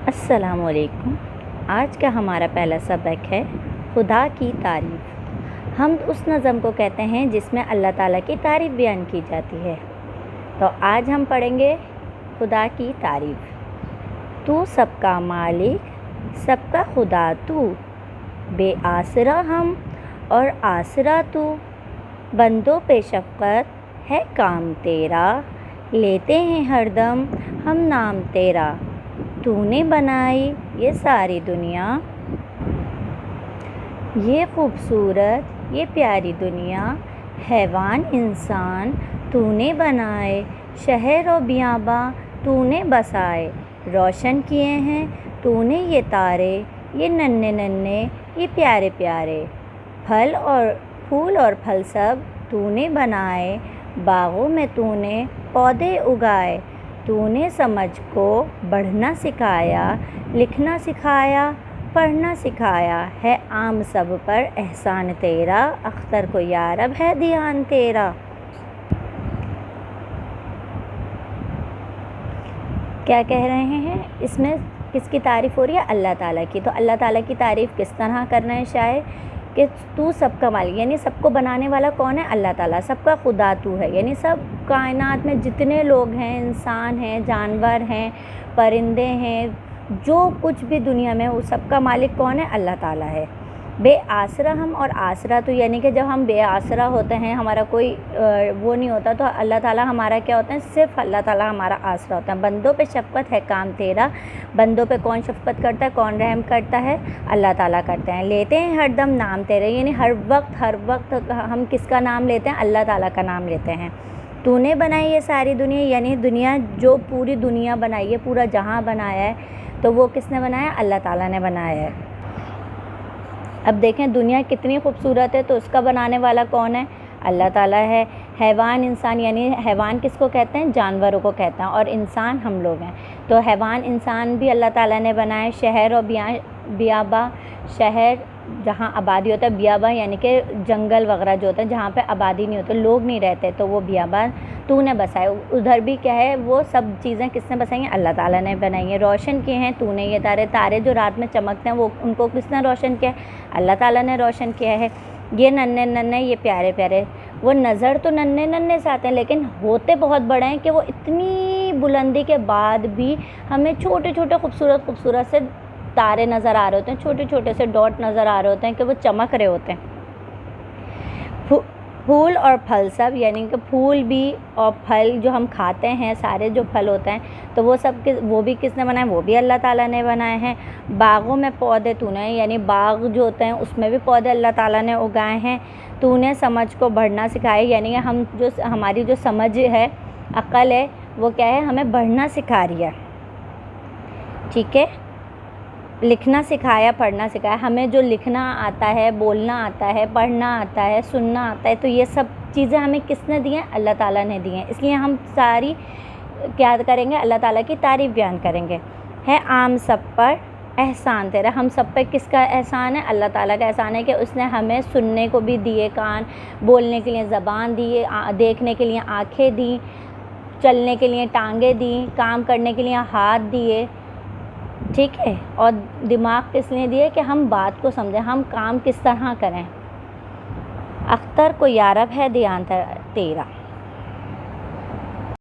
السلام علیکم۔ آج کا ہمارا پہلا سبق ہے خدا کی تعریف۔ ہم اس نظم کو کہتے ہیں جس میں اللہ تعالیٰ کی تعریف بیان کی جاتی ہے۔ تو آج ہم پڑھیں گے خدا کی تعریف۔ تو سب کا مالک، سب کا خدا تو، بے آسرا ہم اور آسرا تو، بندوں پہ شفقت ہے کام تیرا، لیتے ہیں ہر دم ہم نام تیرا، تو نے بنائی یہ ساری دنیا، یہ خوبصورت یہ پیاری دنیا، حیوان انسان تو نے بنائے، شہر و بیاباں تو نے بسائے، روشن کیے ہیں تو نے یہ تارے، یہ ننھے ننھے یہ پیارے پیارے، پھول اور پھل سب تو نے بنائے، باغوں میں تو نے پودے اگائے، تو نے سمجھ کو بڑھنا سکھایا، لکھنا سکھایا، پڑھنا سکھایا، ہے عام سب پر احسان تیرا، اختر کو یارب ہے دھیان تیرا۔ کیا کہہ رہے ہیں؟ اس میں کس کی تعریف ہو رہی ہے؟ اللہ تعالیٰ کی۔ تو اللہ تعالیٰ کی تعریف کس طرح کرنا ہے شاعر کہ تو سب کا مالک، یعنی سب کو بنانے والا کون ہے؟ اللہ تعالیٰ۔ سب کا خدا تو ہے، یعنی سب کائنات میں جتنے لوگ ہیں، انسان ہیں، جانور ہیں، پرندے ہیں، جو کچھ بھی دنیا میں، وہ سب کا مالک کون ہے؟ اللہ تعالیٰ ہے۔ بے آسرا ہم اور آسرا تو، یعنی کہ جب ہم بے آسرا ہوتے ہیں، ہمارا کوئی وہ نہیں ہوتا، تو اللہ تعالیٰ ہمارا کیا ہوتا ہے؟ صرف اللہ تعالیٰ ہمارا آسرا ہوتا ہے۔ بندوں پہ شفقت ہے کام تیرا، بندوں پہ کون شفقت کرتا ہے، کون رحم کرتا ہے؟ اللہ تعالیٰ کرتے ہیں۔ لیتے ہیں ہر دم نام تیرے، یعنی ہر وقت ہم کس کا نام لیتے ہیں؟ اللہ تعالیٰ کا نام لیتے ہیں۔ تو نے بنائی یہ ساری دنیا، یعنی دنیا، جو پوری دنیا بنائی ہے، پورا جہاں بنایا ہے، تو وہ کس نے بنایا؟ اللہ تعالیٰ نے بنایا ہے۔ اب دیکھیں دنیا کتنی خوبصورت ہے، تو اس کا بنانے والا کون ہے؟ اللہ تعالیٰ ہے۔ حیوان انسان، یعنی حیوان کس کو کہتے ہیں؟ جانوروں کو کہتے ہیں، اور انسان ہم لوگ ہیں۔ تو حیوان انسان بھی اللہ تعالیٰ نے بنائے۔ شہر و بیاباں، شہر جہاں آبادی ہوتا ہے، بیاباں یعنی کہ جنگل وغیرہ جو ہوتا ہے جہاں پہ آبادی نہیں ہوتی، لوگ نہیں رہتے، تو وہ بیاباں تو نے بسائے۔ ادھر بھی کیا ہے؟ وہ سب چیزیں کس نے بسائی ہیں؟ اللہ تعالیٰ نے بنائی ہیں۔ روشن کیے ہیں تو نے یہ تارے جو رات میں چمکتے ہیں، وہ ان کو کس نے روشن کیا ہے؟ اللہ تعالیٰ نے روشن کیا ہے۔ یہ ننھے ننھے یہ پیارے پیارے، وہ نظر تو ننھے ننھے سے آتے ہیں، لیکن ہوتے بہت بڑے ہیں کہ وہ اتنی بلندی کے بعد بھی ہمیں چھوٹے چھوٹے خوبصورت سے تارے نظر آ رہے ہوتے ہیں، چھوٹے چھوٹے سے ڈاٹ نظر آ رہے ہوتے ہیں کہ وہ چمک رہے ہوتے ہیں۔ پھول اور پھل سب، یعنی کہ پھول بھی اور پھل جو ہم کھاتے ہیں، سارے جو پھل ہوتے ہیں، تو وہ سب وہ بھی کس نے بنائے؟ وہ بھی اللہ تعالیٰ نے بنائے ہیں۔ باغوں میں پودے تو نے، یعنی باغ جو ہوتے ہیں اس میں بھی پودے اللہ تعالیٰ نے اگائے ہیں۔ تو نے سمجھ کو بڑھنا سکھایا، یعنی کہ ہماری جو سمجھ ہے، عقل ہے، وہ کیا ہے؟ ہمیں بڑھنا سکھا رہی ہے، ٹھیک ہے؟ لکھنا سکھایا، پڑھنا سکھایا، ہمیں جو لکھنا آتا ہے، بولنا آتا ہے، پڑھنا آتا ہے، سننا آتا ہے، تو یہ سب چیزیں ہمیں کس نے دی ہیں؟ اللہ تعالیٰ نے دی ہیں۔ اس لیے ہم ساری کیا کریں گے؟ اللہ تعالیٰ کی تعریف بیان کریں گے۔ ہے عام سب پر احسان تیرا، ہم سب پہ کس کا احسان ہے؟ اللہ تعالیٰ کا احسان ہے کہ اس نے ہمیں سننے کو بھی دیے کان، بولنے کے لیے زبان دی، دیکھنے کے لیے آنکھیں دی، چلنے کے لیے ٹانگیں دیں، کام کرنے کے لیے ہاتھ دیے، ٹھیک ہے؟ اور دماغ کس لیے دیے؟ کہ ہم بات کو سمجھیں، ہم کام کس طرح کریں۔ اختر کو یارب ہے دھیان تیرا۔